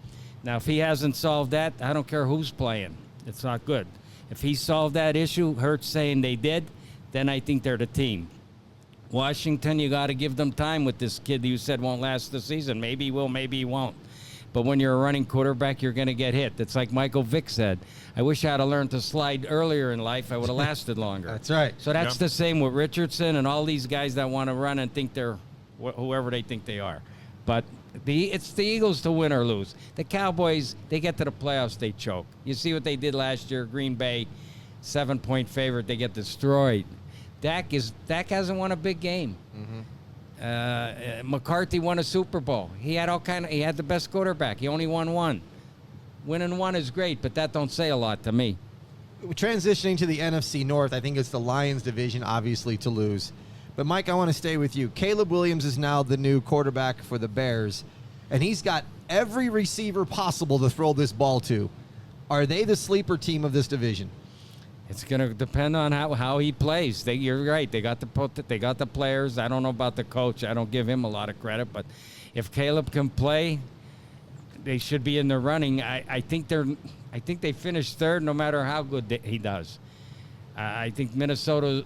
Now, if he hasn't solved that, I don't care who's playing. It's not good. If he solved that issue, Hurts saying they did, then I think they're the team. Washington, you got to give them time with this kid that you said won't last the season. Maybe he will, maybe he won't. But when you're a running quarterback, you're going to get hit. It's like Michael Vick said. I wish I had learned to slide earlier in life. I would have lasted longer. That's right. So that's the same with Richardson and all these guys that want to run and think they're whoever they think they are. But it's the Eagles to win or lose. The Cowboys, they get to the playoffs, they choke. You see what they did last year. Green Bay, 7-point favorite, they get destroyed. Dak hasn't won a big game. McCarthy won a Super Bowl. He had the best quarterback. He only won one. Winning one is great, but that don't say a lot to me. Transitioning to the NFC North, I think it's the Lions division, obviously, to lose. But, Mike, I want to stay with you. Caleb Williams is now the new quarterback for the Bears, and he's got every receiver possible to throw this ball to. Are they the sleeper team of this division? It's going to depend on how he plays. You're right. They got the players. I don't know about the coach. I don't give him a lot of credit. But if Caleb can play, they should be in the running. I think they finish third no matter how good he does. I think Minnesota,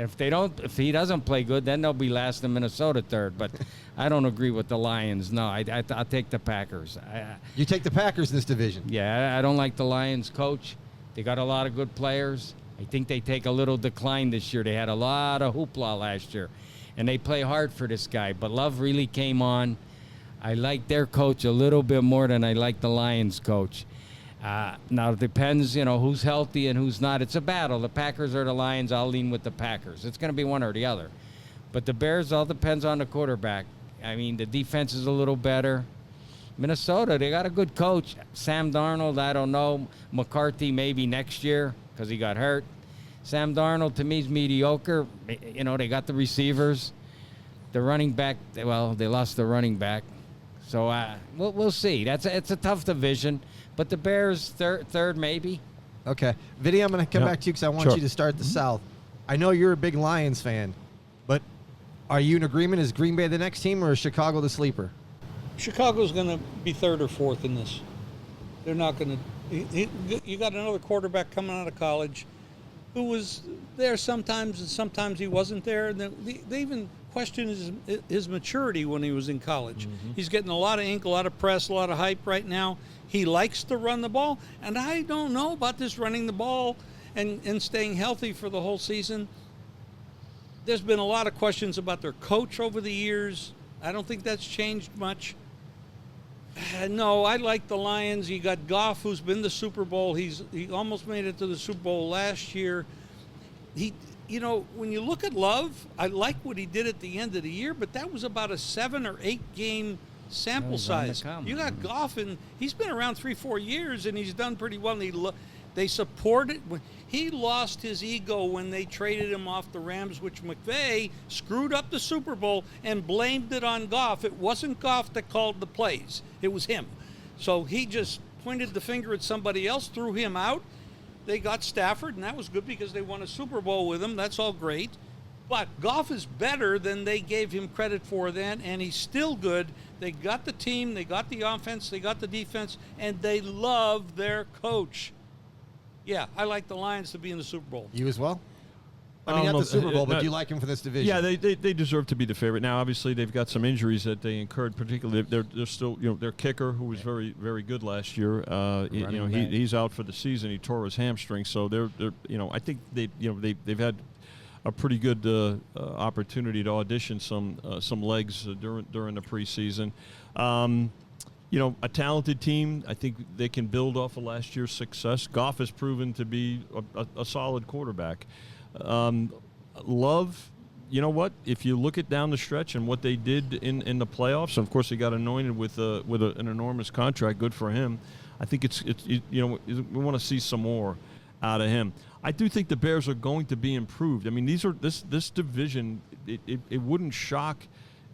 If he doesn't play good, then they'll be last in Minnesota third. But I don't agree with the Lions. No, I'll take the Packers. You take the Packers in this division. Yeah, I don't like the Lions coach. They got a lot of good players. I think they take a little decline this year. They had a lot of hoopla last year, and they play hard for this guy. But Love really came on. I like their coach a little bit more than I like the Lions coach. Now it depends, who's healthy and who's not. It's a battle. The Packers or the Lions. I'll lean with the Packers. It's going to be one or the other. But the Bears, all depends on the quarterback. I mean, the defense is a little better. Minnesota, they got a good coach. Sam Darnold, I don't know. McCarthy maybe next year because he got hurt. Sam Darnold, to me, is mediocre. They got the receivers. The running back, well, they lost the running back. So we'll see. It's a tough division. But the Bears, third maybe. Okay. Vinny, I'm going to come back to you because I want Sure. you to start the South. I know you're a big Lions fan, but are you in agreement? Is Green Bay the next team or is Chicago the sleeper? Chicago's going to be third or fourth in this. They're not going to. You got another quarterback coming out of college who was there sometimes and sometimes he wasn't there. And they even questioned his maturity when he was in college. Mm-hmm. He's getting a lot of ink, a lot of press, a lot of hype right now. He likes to run the ball, and I don't know about this running the ball and staying healthy for the whole season. There's been a lot of questions about their coach over the years. I don't think that's changed much. No, I like the Lions. You got Goff, who's been the Super Bowl. He almost made it to the Super Bowl last year. When you look at Love, I like what he did at the end of the year, but that was about a 7 or 8 game sample size. You got Goff, and he's been around 3-4 years, and he's done pretty well. And they supported. He lost his ego when they traded him off the Rams, which McVay screwed up the Super Bowl and blamed it on Goff. It wasn't Goff that called the plays. It was him. So he just pointed the finger at somebody else, threw him out. They got Stafford, and that was good because they won a Super Bowl with him. That's all great. But Goff is better than they gave him credit for then, and he's still good. They got the team, they got the offense, they got the defense, and they love their coach. Yeah, I like the Lions to be in the Super Bowl. You as well? I mean, not the Super Bowl, but do you like him for this division? Yeah, they deserve to be the favorite. Now, obviously, they've got some injuries that they incurred. Particularly, they're still, their kicker, who was very, very good last year. He's out for the season. He tore his hamstring. So they're I think they've had a pretty good opportunity to audition some legs during the preseason. A talented team. I think they can build off of last year's success. Goff has proven to be a solid quarterback. Love, you know what? If you look at down the stretch and what they did in the playoffs, and of course he got anointed with an enormous contract. Good for him. I think we want to see some more out of him. I do think the Bears are going to be improved. I mean, this division. It wouldn't shock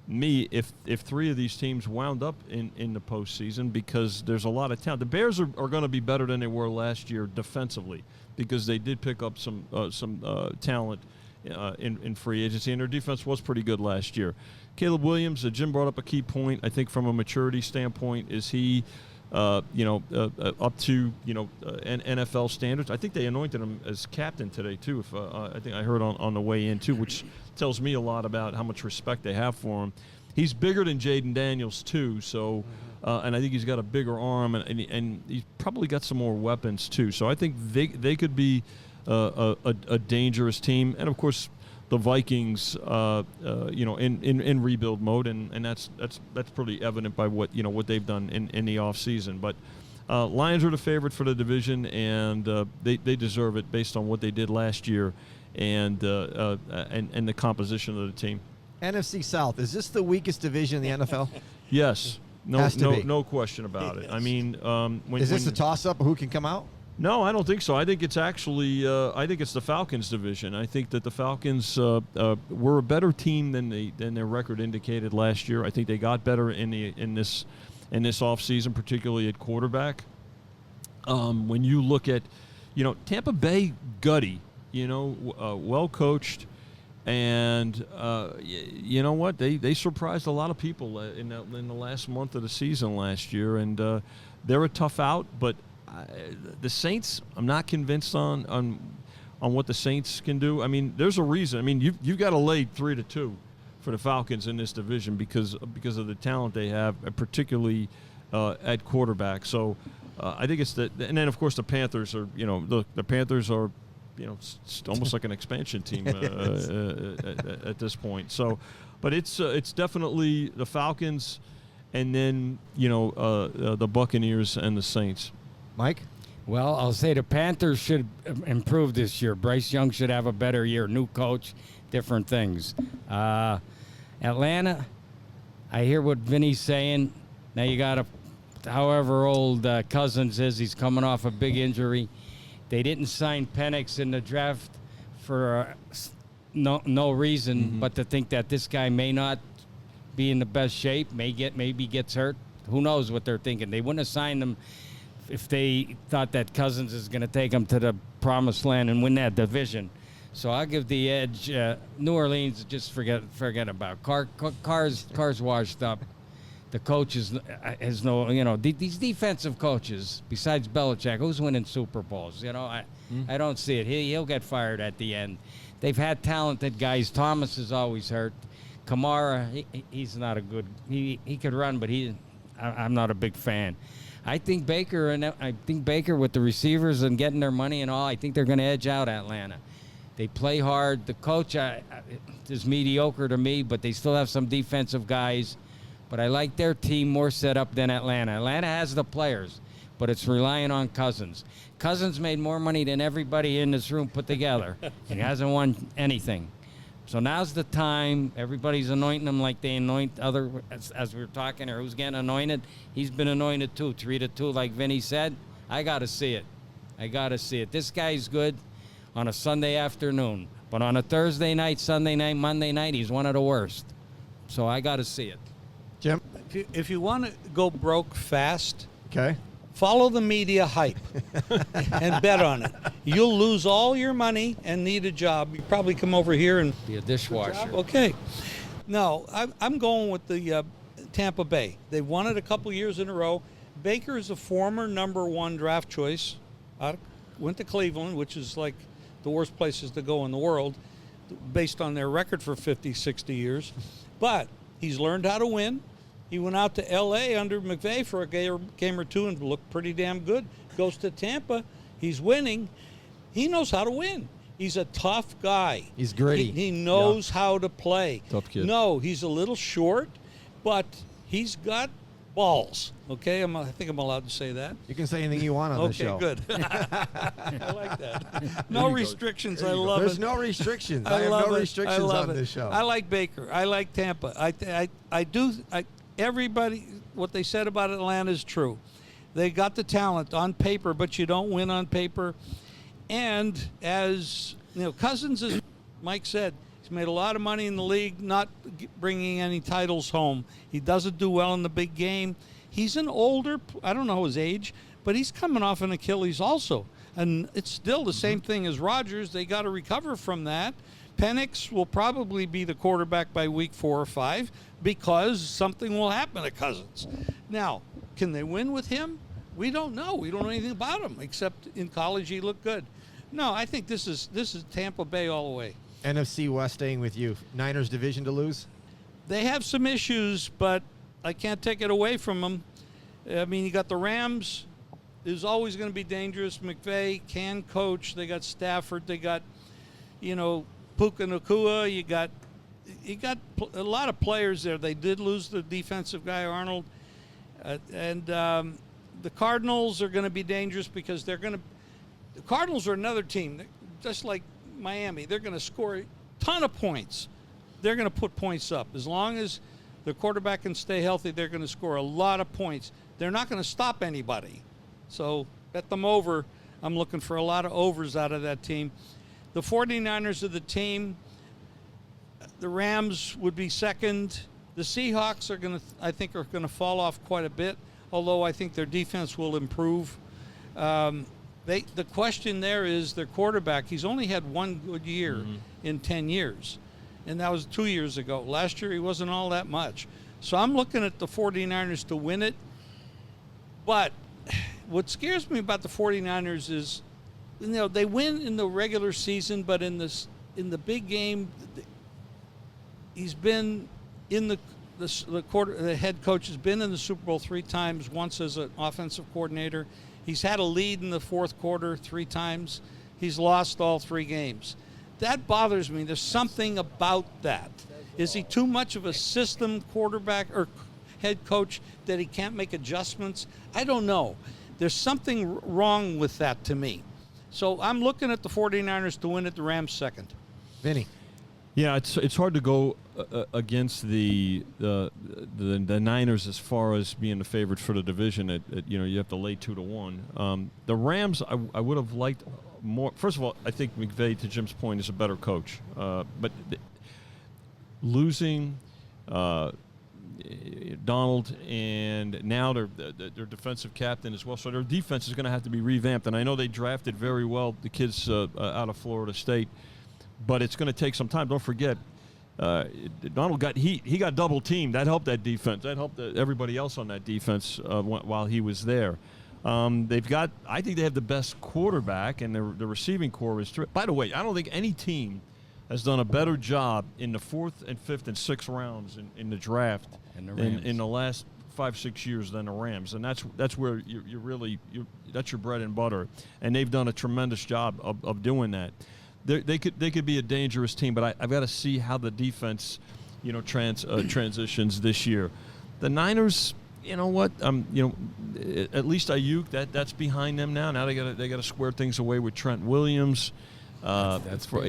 me if 3 of these teams wound up in the postseason because there's a lot of talent. The Bears are going to be better than they were last year defensively because they did pick up some talent in free agency, and their defense was pretty good last year. Caleb Williams, Jim brought up a key point. I think from a maturity standpoint, is he up to NFL standards? I think they anointed him as captain today too. If I think I heard on the way in too, which tells me a lot about how much respect they have for him. He's bigger than Jaden Daniels too, so and I think he's got a bigger arm and he's probably got some more weapons too. So I think they could be a dangerous team, and of course the Vikings, in rebuild mode, and that's pretty evident by what they've done in the offseason. But Lions are the favorite for the division, and they deserve it based on what they did last year and the composition of the team. NFC South, is this the weakest division in the NFL? Yes, no question about it. I mean, is this a toss-up of who can come out? No, I don't think so. I think it's actually I think it's the Falcons division. I think that the Falcons were a better team than their record indicated last year. I think they got better in this offseason, particularly at quarterback. When you look at Tampa Bay, gutty, well coached, and you know what, they surprised a lot of people in the last month of the season last year, and they're a tough out, but the Saints, I'm not convinced on on what the Saints can do. I mean, there's a reason. I mean, you've got to lay 3-2 for the Falcons in this division because of the talent they have, particularly at quarterback. So I think it's that. And then, of course, the Panthers are, the Panthers are, it's almost like an expansion team at this point. So, but it's definitely the Falcons and then, the Buccaneers and the Saints. Mike? Well, I'll say the Panthers should improve this year. Bryce Young should have a better year. New coach, different things. Atlanta, I hear what Vinny's saying. Now you got however old Cousins is, he's coming off a big injury. They didn't sign Penix in the draft for no reason but to think that this guy may not be in the best shape, maybe gets hurt. Who knows what they're thinking? They wouldn't have signed him if they thought that Cousins is going to take them to the promised land and win that division. So I'll give the edge. New Orleans, just forget about Carr's washed up. The coach has no, these defensive coaches, besides Belichick, who's winning Super Bowls? I don't see it. He'll get fired at the end. They've had talented guys. Thomas is always hurt. Kamara, he's not a good, he could run, but I'm not a big fan. I think Baker with the receivers and getting their money and all, I think they're going to edge out Atlanta. They play hard. The coach is mediocre to me, but they still have some defensive guys. But I like their team more set up than Atlanta. Atlanta has the players, but it's relying on Cousins. Cousins made more money than everybody in this room put together, and he hasn't won anything. So now's the time. Everybody's anointing him like they anoint other, as we were talking, or who's getting anointed. He's been anointed too, 3-2, like Vinny said. I got to see it. This guy's good on a Sunday afternoon. But on a Thursday night, Sunday night, Monday night, he's one of the worst. So I got to see it. Jim? If you want to go broke fast, Okay. follow the media hype and bet on it. You'll lose all your money and need a job. You probably come over here and Be a dishwasher. okay. No, I'm going with the Tampa Bay. They've won it a couple years in a row. Baker is a former number 1 draft choice. Went to Cleveland, which is like the worst places to go in the world based on their record for 50, 60 years. But he's learned how to win. He went out to L.A. under McVay for a game or two and looked pretty damn good. Goes to Tampa. He's winning. He knows how to win. He's a tough guy. He's gritty. He knows how to play. Tough kid. No, he's a little short, but he's got balls. Okay, I think I'm allowed to say that. You can say anything you want on the show. Okay, good. I like that. No restrictions. I love There's it. no restrictions. I have love no it. restrictions I love on it. this show. I like Baker. I like Tampa. Everybody, what they said about Atlanta is true. They got the talent on paper, but you don't win on paper. And as Cousins, as Mike said, he's made a lot of money in the league, not bringing any titles home. He doesn't do well in the big game. He's an older, I don't know his age, but he's coming off an Achilles also. And it's still the same thing as Rodgers. They got to recover from that. Penix will probably be the quarterback by week 4 or 5 because something will happen to Cousins. Now, can they win with him? We don't know. We don't know anything about him except in college he looked good. No, I think this is Tampa Bay all the way. NFC West staying with you. Niners division to lose? They have some issues, but I can't take it away from them. I mean, you got the Rams. Is always going to be dangerous. McVay can coach. They got Stafford. They got, Puka Nacua. You got a lot of players there. They did lose the defensive guy, Arnold. The Cardinals are going to be dangerous because the Cardinals are another team, just like Miami. They're going to score a ton of points. They're going to put points up. As long as the quarterback can stay healthy, they're going to score a lot of points. They're not going to stop anybody. So bet them over. I'm looking for a lot of overs out of that team. The 49ers are the team. The Rams would be second. The Seahawks are going to fall off quite a bit, although I think their defense will improve. The question there is their quarterback. He's only had one good year in 10 years, and that was 2 years ago. Last year he wasn't all that much. So I'm looking at the 49ers to win it. But what scares me about the 49ers is they win in the regular season, but in the big game, he's been in the head coach has been in the Super Bowl 3 times, once as an offensive coordinator. He's had a lead in the fourth quarter 3 times. He's lost all 3 games. That bothers me. There's something about that. Is he too much of a system quarterback or head coach that he can't make adjustments? I don't know. There's something wrong with that to me. So I'm looking at the 49ers to win at the Rams second. Vinny. Yeah, it's hard to go against the Niners as far as being the favorite for the division. You have to lay 2-1. The Rams, I would have liked more. First of all, I think McVay, to Jim's point, is a better coach. But losing Donald and now their defensive captain as well, so their defense is going to have to be revamped. And I know they drafted very well the kids out of Florida State. But it's going to take some time. Don't forget, Donald got he got double teamed. That helped that defense. That helped everybody else on that defense while he was there. I think they have the best quarterback, and the receiving core is. By the way, I don't think any team has done a better job in the 4th and 5th and 6th rounds in the draft in the last 5-6 years than the Rams, and that's where that's your bread and butter, and they've done a tremendous job of doing that. They could be a dangerous team, but I've got to see how the defense, transitions this year. The Niners, you know what? At least Ayuk, that's behind them now. Now they got to square things away with Trent Williams. That's for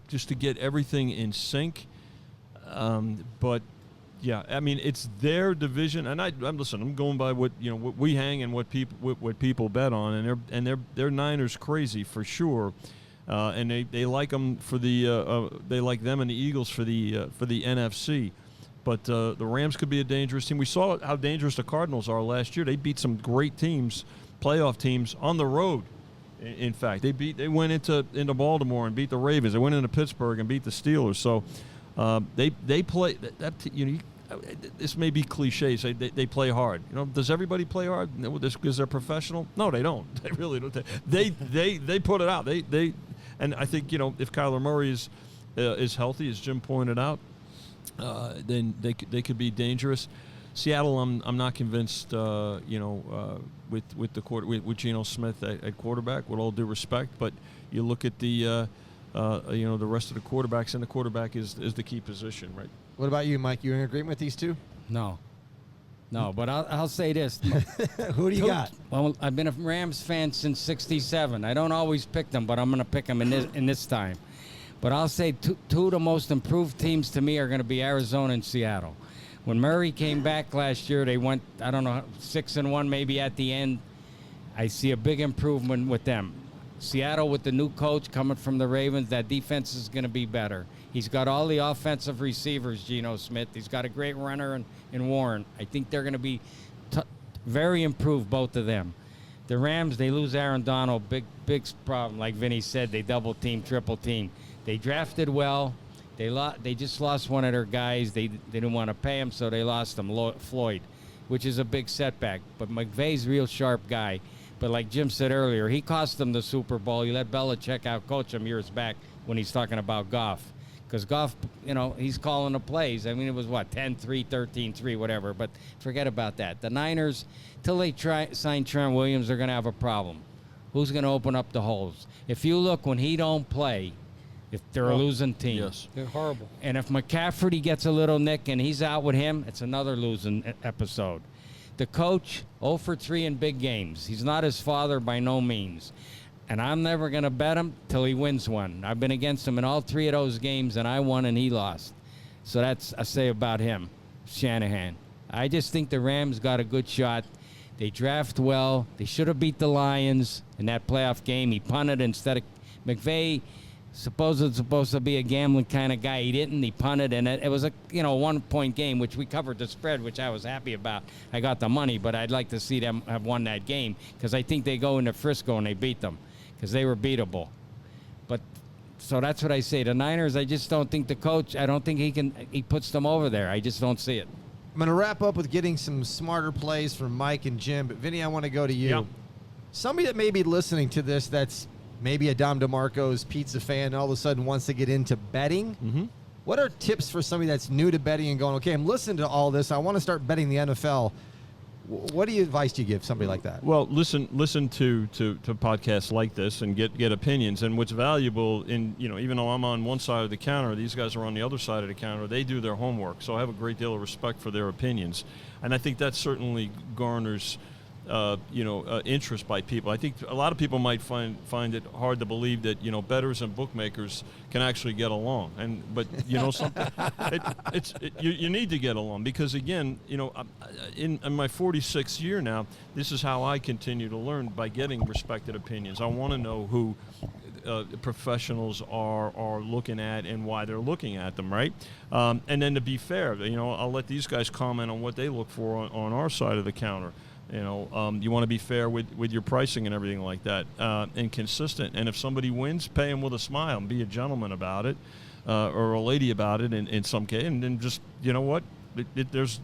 just to get everything in sync. But yeah, I mean it's their division, and I'm going by what we hang and what people bet on, and they're Niners crazy for sure. And they like them for they like them and the Eagles for the NFC, but the Rams could be a dangerous team. We saw how dangerous the Cardinals are last year. They beat some great teams, playoff teams, on the road. In fact, they went into Baltimore and beat the Ravens. They went into Pittsburgh and beat the Steelers. So they play that. This may be cliche. Say they play hard. Does everybody play hard because they're professional? No, they don't. They really don't. They put it out. And I think if Kyler Murray is healthy, as Jim pointed out, then they could be dangerous. Seattle, I'm not convinced. With Geno Smith at quarterback, with all due respect, but you look at the rest of the quarterbacks, and the quarterback is the key position, right? What about you, Mike? You in agreement with these two? No, but I'll say this. Who do you got? Well, I've been a Rams fan since '67. I don't always pick them, but I'm going to pick them in this time. But I'll say two of the most improved teams to me are going to be Arizona and Seattle. When Murray came back last year, they went, 6-1 maybe at the end. I see a big improvement with them. Seattle with the new coach coming from the Ravens, that defense is going to be better. He's got all the offensive receivers, Geno Smith. He's got a great runner in Warren. I think they're going to be very improved, both of them. The Rams, they lose Aaron Donald, big problem. Like Vinny said, they double team, triple team. They drafted well. They just lost one of their guys. They didn't want to pay him, so they lost him, Floyd, which is a big setback. But McVay's a real sharp guy. But like Jim said earlier, he cost them the Super Bowl. He let Belichick out-coach him years back when he's talking about Goff. Because Goff, he's calling the plays. I mean, it was, 10-3, 13-3, whatever. But forget about that. The Niners, till they sign Trent Williams, they're going to have a problem. Who's going to open up the holes? If you look, when he don't play, if they're a losing team. Yes. They're horrible. And if McCaffrey gets a little nick and he's out with him, it's another losing episode. The coach, 0 for 3 in big games. He's not his father by no means. And I'm never going to bet him till he wins one. I've been against him in all 3 of those games, and I won and he lost. So that's I say about him, Shanahan. I just think the Rams got a good shot. They draft well. They should have beat the Lions in that playoff game. He punted instead of McVay. Supposed to be a gambling kind of guy. He didn't. He punted, and it was a 1-point game, which we covered the spread, which I was happy about. I got the money, but I'd like to see them have won that game because I think they go into Frisco and they beat them because they were beatable. But so that's what I say. The Niners, I just don't think the coach. I don't think he puts them over there. I just don't see it. I'm going to wrap up with getting some smarter plays from Mike and Jim, but Vinny, I want to go to you. Yep. Somebody that may be listening to this that's maybe a Dom DeMarco's pizza fan and all of a sudden wants to get into betting, what are tips for somebody that's new to betting and going, okay, I'm listening to all this, I want to start betting the NFL. What advice do you give somebody like that? Well, listen to podcasts like this and get opinions. And what's valuable in, even though I'm on one side of the counter, these guys are on the other side of the counter. They do their homework, so I have a great deal of respect for their opinions, and I think that certainly garners interest by people. I think a lot of people might find it hard to believe that bettors and bookmakers can actually get along. But something, you need to get along, because again, in my 46th year now, this is how I continue to learn, by getting respected opinions. I want to know who professionals are looking at and why they're looking at them, right? And then to be fair, I'll let these guys comment on what they look for on our side of the counter. You want to be fair with your pricing and everything like that, and consistent. And if somebody wins, pay them with a smile and be a gentleman about it, or a lady about it in some case. And then just, there's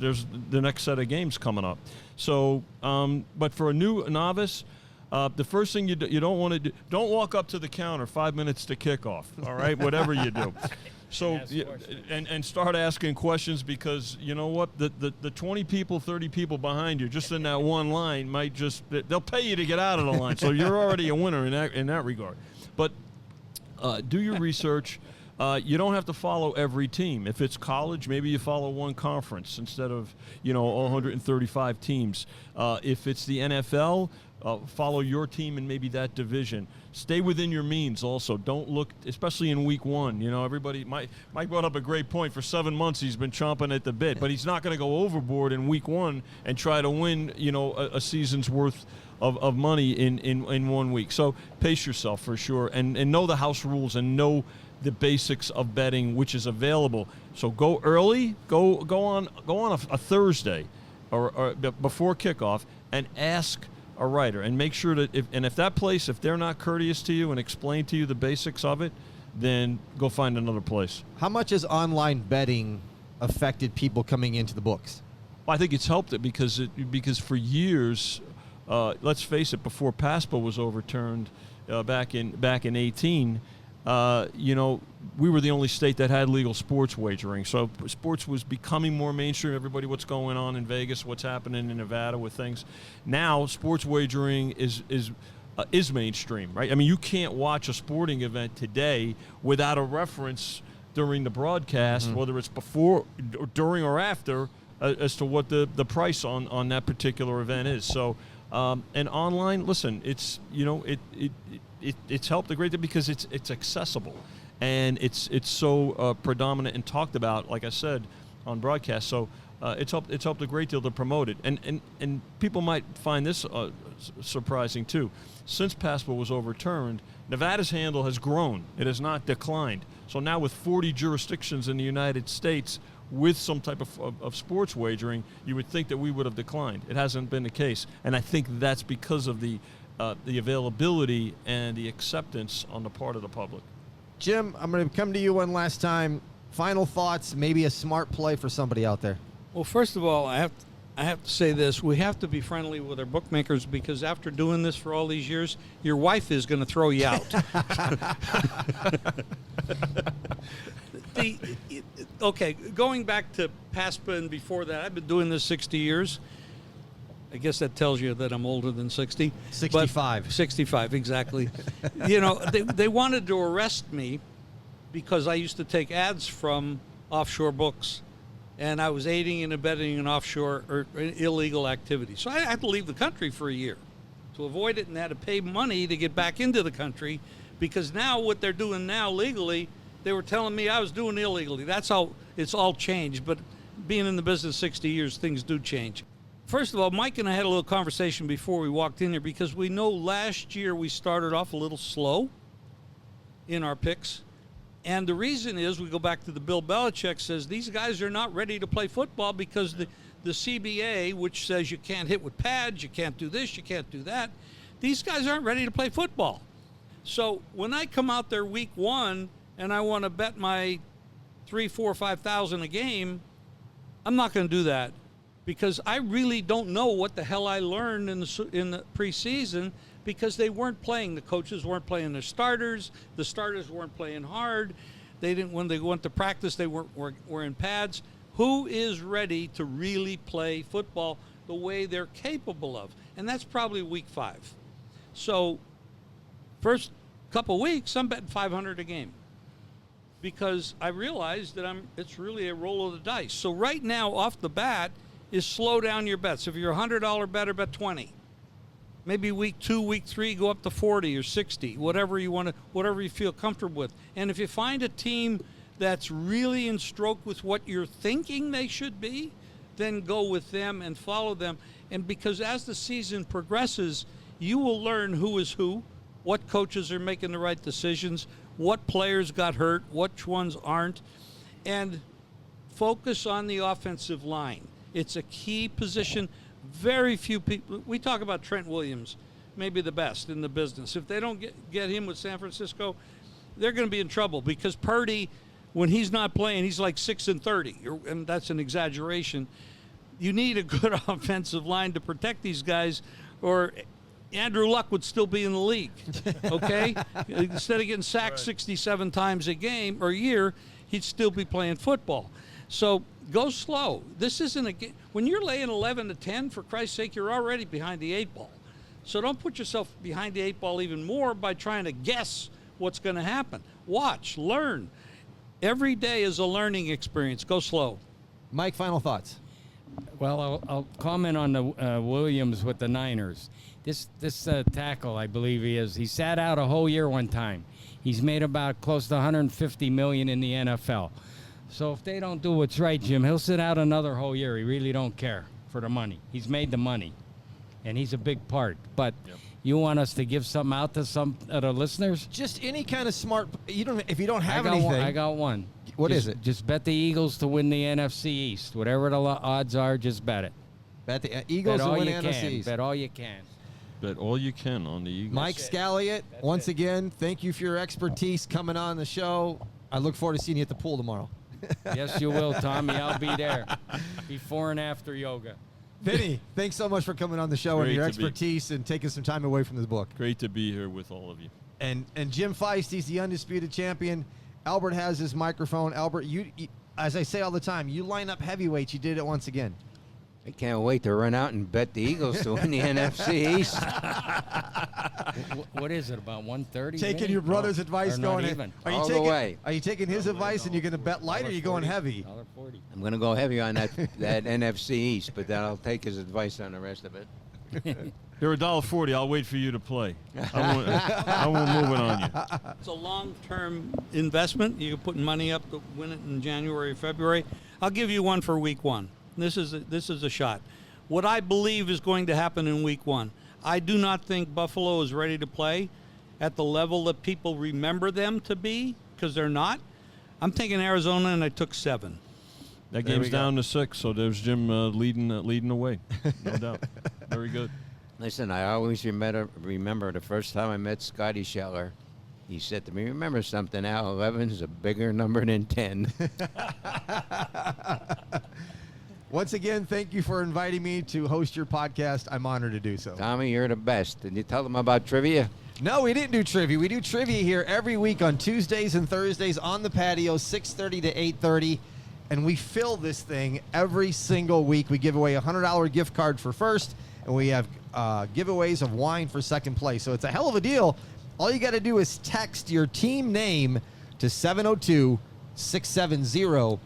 the next set of games coming up. So, but for a novice, the first thing you don't want to do, don't walk up to the counter 5 minutes to kickoff. All right, whatever you do. So and start asking questions, because you know what, the 20 people, 30 people behind you just in that one line might they'll pay you to get out of the line. So you're already a winner in that regard. But do your research. You don't have to follow every team. If it's college, maybe you follow one conference instead of 135 teams. If it's the NFL, follow your team in maybe that division. Stay within your means also. Don't look, especially in week one. Everybody, Mike brought up a great point. For 7 months, he's been chomping at the bit, but he's not going to go overboard in week one and try to win, a season's worth of money in 1 week. So pace yourself for sure, and know the house rules and know the basics of betting, which is available. So go early, go on a Thursday or before kickoff, and ask a writer, and make sure that if that place, if they're not courteous to you and explain to you the basics of it, then go find another place. How much has online betting affected people coming into the books? Well, I think it's helped it because for years, let's face it, before PASPA was overturned back in 18, we were the only state that had legal sports wagering. So sports was becoming more mainstream. Everybody, what's going on in Vegas, what's happening in Nevada with things. Now, sports wagering is mainstream, right? I mean, you can't watch a sporting event today without a reference during the broadcast, whether it's before, during, or after, as to what the price on that particular event is. So, and online, listen, it's it's helped a great deal because it's accessible, and it's so predominant and talked about, like I said, on broadcast. So it's helped a great deal to promote it, and people might find this surprising too. Since PASPA was overturned, Nevada's handle has grown; it has not declined. So now, with 40 jurisdictions in the United States with some type of sports wagering, you would think that we would have declined. It hasn't been the case, and I think that's because of the availability and the acceptance on the part of the public. Jim, I'm going to come to you one last time. Final thoughts, maybe a smart play for somebody out there. Well, first of all, I have to say this. We have to be friendly with our bookmakers, because after doing this for all these years, your wife is going to throw you out. Okay, going back to PASPA and before that, I've been doing this 60 years. I guess that tells you that I'm older than 60. 65. 65, exactly. They wanted to arrest me because I used to take ads from offshore books, and I was aiding and abetting an offshore or illegal activity. So I had to leave the country for a year to avoid it, and had to pay money to get back into the country, because now what they're doing now legally, they were telling me I was doing illegally. That's how it's all changed. But being in the business 60 years, things do change. First of all, Mike and I had a little conversation before we walked in here, because we know last year we started off a little slow in our picks. And the reason is, we go back to the Bill Belichick says these guys are not ready to play football because the CBA, which says you can't hit with pads, you can't do this, you can't do that, these guys aren't ready to play football. So when I come out there week one and I want to bet my $3,000, $4,000, $5,000 a game, I'm not going to do that. because I really don't know what the hell I learned in the preseason, because they weren't playing. The coaches weren't playing their starters. The starters weren't playing hard. They didn't. When they went to practice, they were in pads. Who is ready to really play football the way they're capable of? And that's probably week 5. So first couple weeks, I'm betting 500 a game, because I realized that it's really a roll of the dice. So right now, off the bat, is slow down your bets. If you're a $100 better, bet 20. Maybe week 2, week 3, go up to 40 or 60, whatever you feel comfortable with. And if you find a team that's really in stroke with what you're thinking they should be, then go with them and follow them. And because as the season progresses, you will learn who is who, what coaches are making the right decisions, what players got hurt, which ones aren't, and focus on the offensive line. It's a key position. Very few people, we talk about Trent Williams, maybe the best in the business. If they don't get him with San Francisco, they're going to be in trouble, because Purdy, when he's not playing, he's like 6-30, and that's an exaggeration. You need a good offensive line to protect these guys, or Andrew Luck would still be in the league, okay? Instead of getting sacked 67 times a game or a year, he'd still be playing football. So go slow. This isn't a game. When you're laying 11-10, for Christ's sake, you're already behind the 8 ball. So don't put yourself behind the 8 ball even more by trying to guess what's going to happen. Watch, learn. Every day is a learning experience. Go slow. Mike, final thoughts. Well, I'll comment on the Williams with the Niners. This tackle, I believe he sat out a whole year one time. He's made about close to $150 million in the NFL. So if they don't do what's right, Jim, he'll sit out another whole year. He really don't care for the money. He's made the money, and he's a big part. But you want us to give something out to some of the listeners? Just any kind of smart. If you don't have anything, I got one. What is it? Just bet the Eagles to win the NFC East. Whatever the odds are, just bet it. Bet the Eagles to win the NFC East. Bet all you can. Bet all you can on the Eagles. Mike Scalliott, once again, thank you for your expertise coming on the show. I look forward to seeing you at the pool tomorrow. Yes, you will, Tommy. I'll be there. Before and after yoga. Vinny, thanks so much for coming on the show and your expertise and taking some time away from this book. Great to be here with all of you. And Jim Feist, he's the undisputed champion. Albert has his microphone. Albert, you, as I say all the time, you line up heavyweights. You did it once again. I can't wait to run out and bet the Eagles to win the NFC East. What is it, about 130? Taking your brother's advice, going even. All the way. Are you taking his advice and you're going to bet light, or are you going heavy? $1.40. I'm going to go heavy on that NFC East, but then I'll take his advice on the rest of it. You're $1.40. I'll wait for you to play. I won't move it on you. It's a long-term investment. You're putting money up to win it in January or February. I'll give you one for week 1. This is a shot. What I believe is going to happen in week 1. I do not think Buffalo is ready to play at the level that people remember them to be, because they're not. I'm taking Arizona, and I took 7. That game's down to 6, so there's Jim leading the way. No doubt. Very good. Listen, I always remember the first time I met Scotty Scheller. He said to me, remember something, Al, 11 is a bigger number than 10. Once again, thank you for inviting me to host your podcast. I'm honored to do so. Tommy, you're the best. Did you tell them about trivia? No, we didn't do trivia. We do trivia here every week on Tuesdays and Thursdays on the patio, 6:30 to 8:30. And we fill this thing every single week. We give away a $100 gift card for first, and we have giveaways of wine for second place. So it's a hell of a deal. All you got to do is text your team name to 702-670-0012.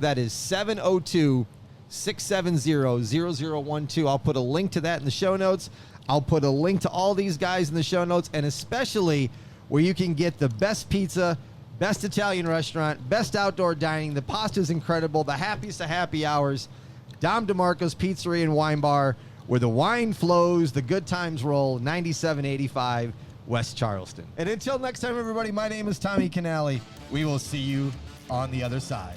That is 702-670-0012. I'll put a link to that in the show notes. I'll put a link to all these guys in the show notes, and especially where you can get the best pizza, best Italian restaurant, best outdoor dining. The pasta's incredible. The happiest of happy hours. Dom DeMarco's Pizzeria and Wine Bar, where the wine flows, the good times roll, 9785 West Charleston. And until next time, everybody, my name is Tommy Canale. We will see you on the other side.